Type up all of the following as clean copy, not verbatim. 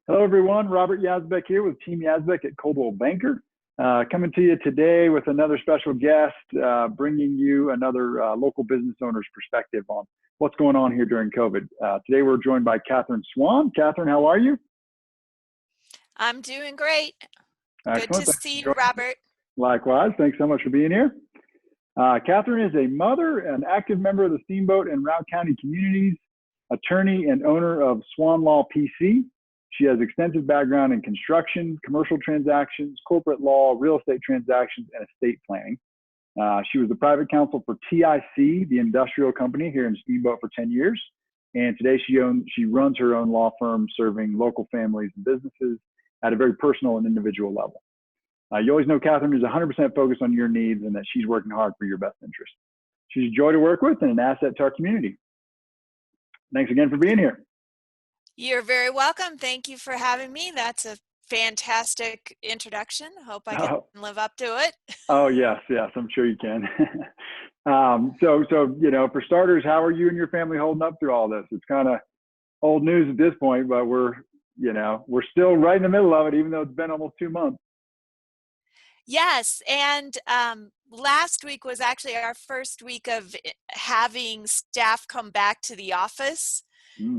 Hello, everyone. Robert Yazbeck here with Team Yazbeck at Coldwell Banker. Coming to you today with another special guest, bringing you another local business owner's perspective on what's going on here during COVID. Today, we're joined by Catherine Swan. Catherine, how are you? I'm doing great. Excellent. Good to see you, Robert. Likewise. Thanks so much for being here. Catherine is a mother, an active member of the Steamboat and Route County communities, attorney and owner of Swan Law PC. She has extensive background in construction, commercial transactions, corporate law, real estate transactions, and estate planning. She was the private counsel for TIC, the industrial company here in Steamboat, for 10 years. And today she runs her own law firm serving local families and businesses at a very personal and individual level. You always know Catherine is 100% focused on your needs and that she's working hard for your best interest. She's a joy to work with and an asset to our community. Thanks again for being here. You're very welcome. Thank you for having me. That's a fantastic introduction. Hope I can live up to it. Oh, yes, I'm sure you can. So for starters, how are you and your family holding up through all this? It's kind of old news at this point, but we're still right in the middle of it, even though it's been almost 2 months. Yes, and last week was actually our first week of having staff come back to the office.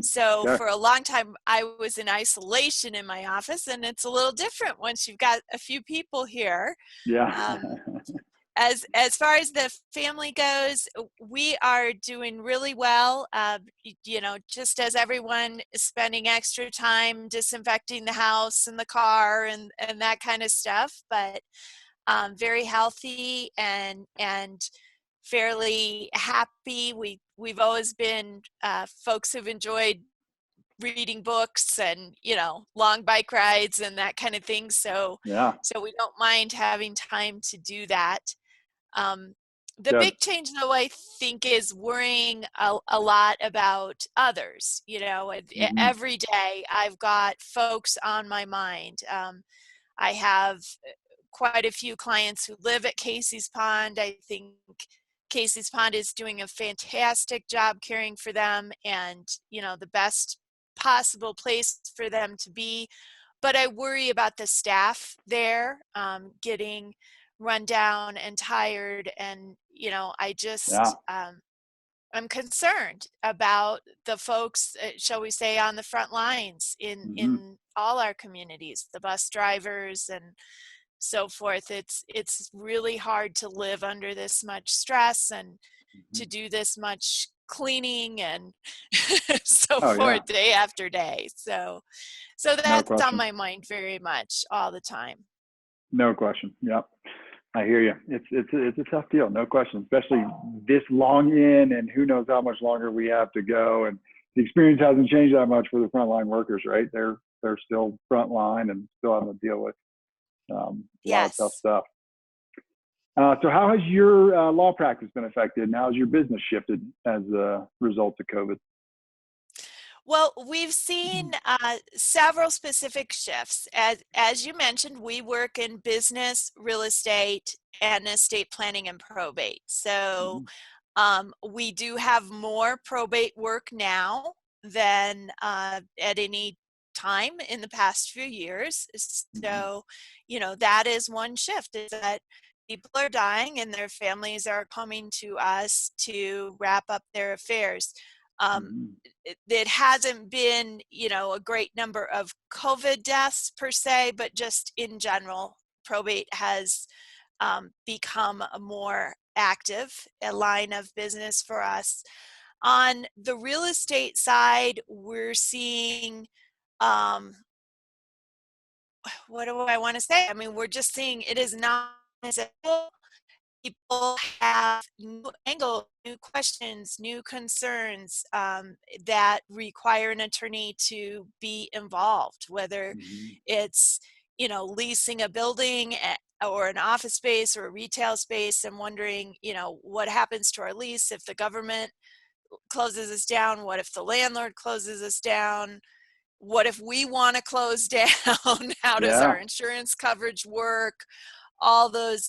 So for a long time, I was in isolation in my office, and it's a little different once you've got a few people here. Yeah. As far as the family goes, we are doing really well. Just as everyone is spending extra time disinfecting the house and the car and that kind of stuff, but very healthy and fairly happy. We've always been folks who've enjoyed reading books and long bike rides and that kind of thing. So we don't mind having time to do that. The big change, though, I think, is worrying a lot about others. Every day I've got folks on my mind. I have quite a few clients who live at Casey's Pond. I think Casey's Pond is doing a fantastic job caring for them and, the best possible place for them to be. But I worry about the staff there getting run down and tired. And, I'm concerned about the folks, shall we say, on the front lines in all our communities, the bus drivers and so forth. It's really hard to live under this much stress and to do this much cleaning and forth day after day. So that's on my mind very much all the time. No question. Yep. I hear you. It's a tough deal. No question, especially this long in, and who knows how much longer we have to go. And the experience hasn't changed that much for the frontline workers, right? They're still frontline and still having to deal with a lot of tough stuff. So how has your law practice been affected, and how has your business shifted as a result of COVID? Well, we've seen several specific shifts. As you mentioned, we work in business, real estate, and estate planning and probate. So we do have more probate work now than at any time in the past few years. So, that is one shift, is that people are dying and their families are coming to us to wrap up their affairs. It hasn't been, a great number of COVID deaths per se, but just in general, probate has become a more active line of business for us. On the real estate side, we're seeing, what do I want to say? I mean, we're just seeing it is not as people have new angles, new questions, new concerns that require an attorney to be involved, whether it's, leasing a building or an office space or a retail space and wondering, what happens to our lease if the government closes us down? What if the landlord closes us down? What if we want to close down? How does our insurance coverage work? All those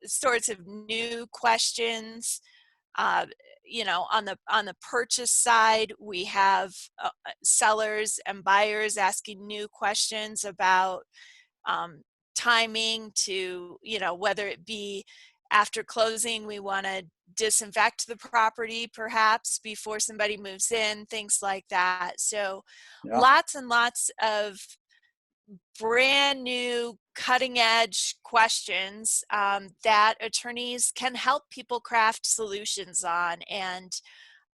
sorts of new questions. on the purchase side, we have sellers and buyers asking new questions about timing to, whether it be after closing, we want to disinfect the property perhaps before somebody moves in, things like that. So Yeah. lots and lots of brand new cutting edge questions that attorneys can help people craft solutions on. And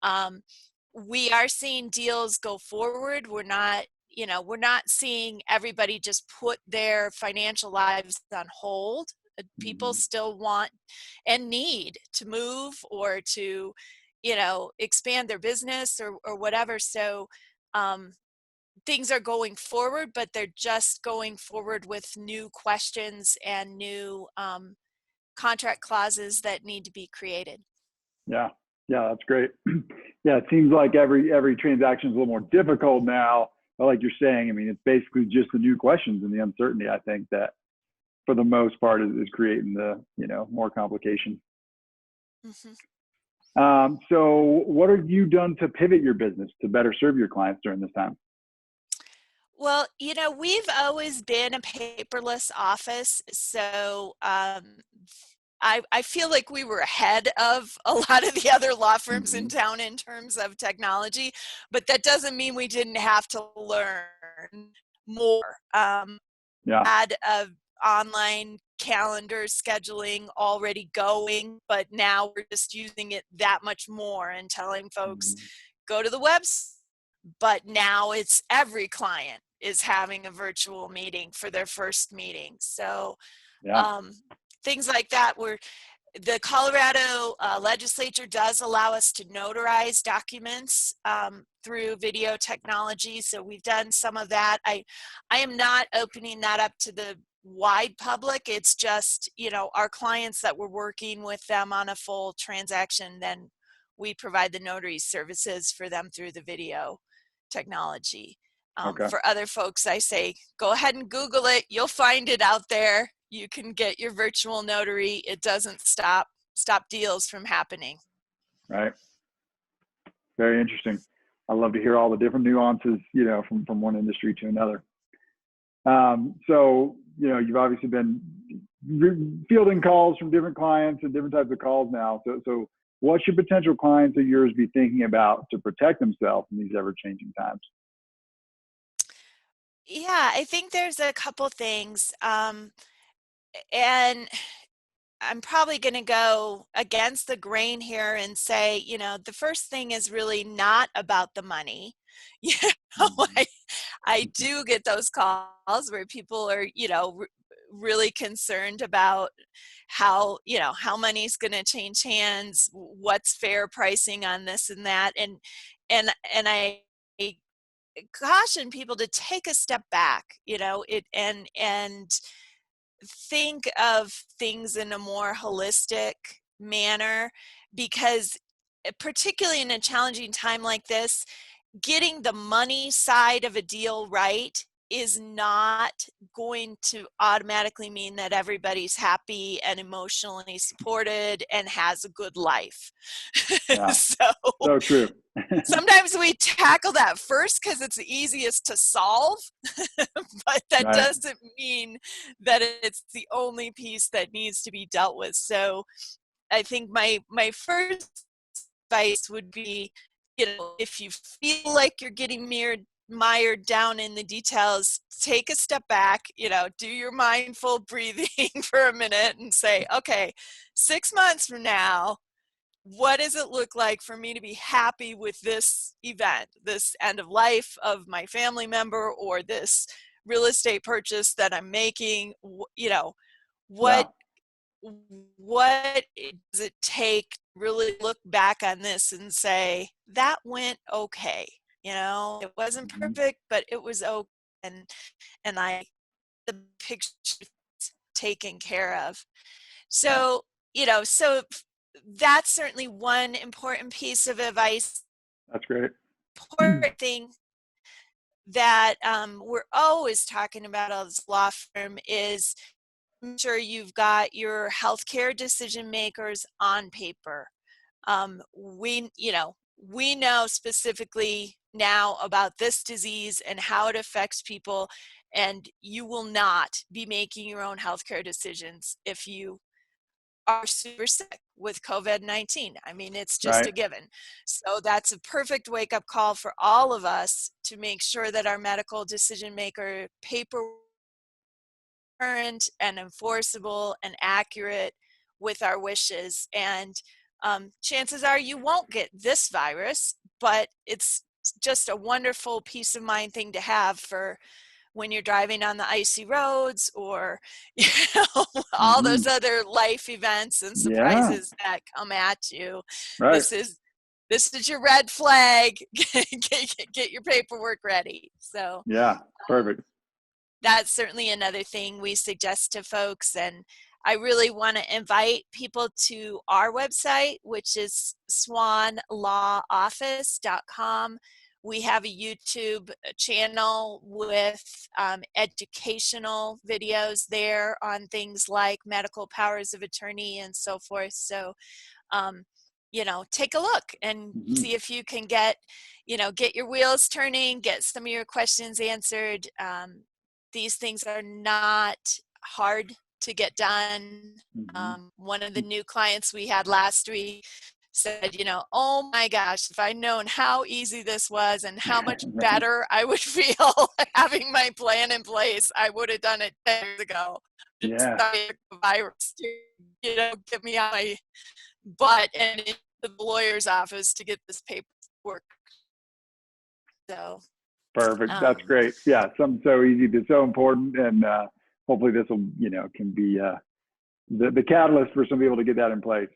um, we are seeing deals go forward. We're not seeing everybody just put their financial lives on hold. People still want and need to move or to, expand their business or whatever. So things are going forward, but they're just going forward with new questions and new contract clauses that need to be created. Yeah. Yeah, that's great. Yeah, it seems like every transaction is a little more difficult now. But like you're saying, I mean, it's basically just the new questions and the uncertainty, I think, that for the most part is creating the, more complication. So what have you done to pivot your business to better serve your clients during this time? Well, we've always been a paperless office, so I feel like we were ahead of a lot of the other law firms in town in terms of technology, but that doesn't mean we didn't have to learn more. Yeah. Had a online calendar scheduling already going, but now we're just using it that much more and telling folks, go to the website. But now it's every client is having a virtual meeting for their first meeting. So Yeah. things like that, where the Colorado legislature does allow us to notarize documents through video technology. So we've done some of that. I am not opening that up to the wide public. It's just, our clients that we're working with them on a full transaction, then we provide the notary services for them through the video technology. Okay. For other folks, I say, go ahead and Google it. You'll find it out there. You can get your virtual notary. It doesn't stop deals from happening. Right. Very interesting. I love to hear all the different nuances, from one industry to another. So, you've obviously been fielding calls from different clients and different types of calls now. So what should potential clients of yours be thinking about to protect themselves in these ever-changing times? Yeah, I think there's a couple things. And I'm probably going to go against the grain here and say, the first thing is really not about the money. You I do get those calls where people are, really concerned about how money's going to change hands, what's fair pricing on this and that. And I caution people to take a step back, and think of things in a more holistic manner, because particularly in a challenging time like this, getting the money side of a deal right is not going to automatically mean that everybody's happy and emotionally supported and has a good life. Yeah. So true. sometimes we tackle that first because it's the easiest to solve, but that Right. doesn't mean that it's the only piece that needs to be dealt with. So I think my first advice would be, if you feel like you're getting mired down in the details, take a step back, do your mindful breathing for a minute and say, okay, 6 months from now, what does it look like for me to be happy with this event, this end of life of my family member, or this real estate purchase that I'm making? What what does it take to really look back on this and say, that went okay? It wasn't perfect, but it was okay. And the picture taken care of. So, so that's certainly one important piece of advice. That's great. Important thing that we're always talking about as a law firm is make sure you've got your healthcare decision makers on paper. we know specifically now about this disease and how it affects people, and you will not be making your own healthcare decisions if you are super sick with COVID-19. I mean, it's just Right. a given. So that's a perfect wake-up call for all of us to make sure that our medical decision maker paperwork current and enforceable and accurate with our wishes. And chances are you won't get this virus, but it's just a wonderful peace of mind thing to have for when you're driving on the icy roads, or all Mm-hmm. those other life events and Yeah. surprises that come at you. Right. This is your red flag. Get your paperwork ready. So Yeah. Perfect. that's certainly another thing we suggest to folks. And I really want to invite people to our website, which is swanlawoffice.com. We have a YouTube channel with educational videos there on things like medical powers of attorney and so forth. So, take a look and Mm-hmm. see if you can get your wheels turning, get some of your questions answered. These things are not hard to get done. Mm-hmm. One of the new clients we had last week said, oh my gosh, if I'd known how easy this was and how much Right. better I would feel having my plan in place, I would have done it 10 years ago. Just Yeah. the virus, get me on my butt and in the lawyer's office to get this paperwork. So, Perfect. That's great. Yeah. Something so easy, but so important. And hopefully this will, can be the catalyst for some people to get that in place.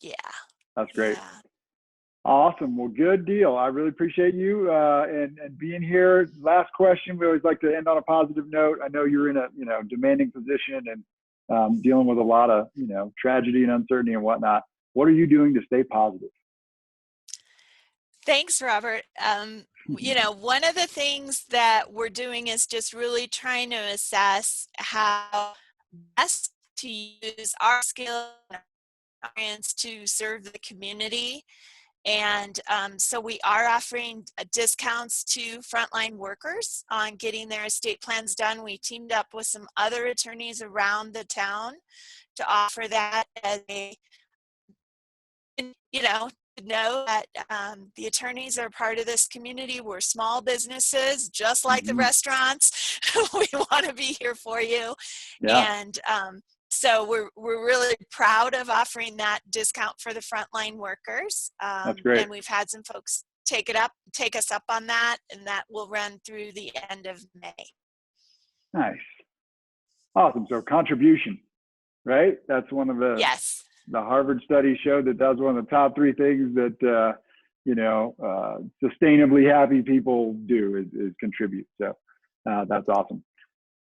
yeah. That's great. Yeah. Awesome. Well, good deal. I really appreciate you and being here. Last question. We always like to end on a positive note. I know you're in a demanding position and dealing with a lot of tragedy and uncertainty and whatnot. What are you doing to stay positive? Thanks, Robert. One of the things that we're doing is just really trying to assess how best to use our skill and experience to serve the community. And so we are offering discounts to frontline workers on getting their estate plans done. We teamed up with some other attorneys around the town to offer that as a, to know that the attorneys are part of this community. We're small businesses, just like the Mm-hmm. restaurants. We want to be here for you. Yeah. And so we're really proud of offering that discount for the frontline workers. That's great. And we've had some folks take us up on that, and that will run through the end of May. Nice. Awesome. So contribution, right? That's one of the Yes. The Harvard study showed that that's one of the top 3 things that sustainably happy people do is contribute. So that's awesome.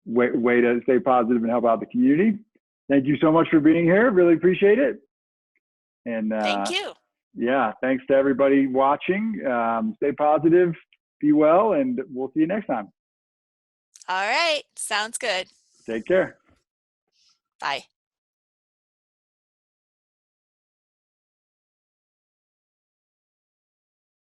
Way to stay positive and help out the community. Thank you so much for being here. Really appreciate it. And thank you. Yeah, thanks to everybody watching. Stay positive, be well, and we'll see you next time. All right. Sounds good. Take care. Bye.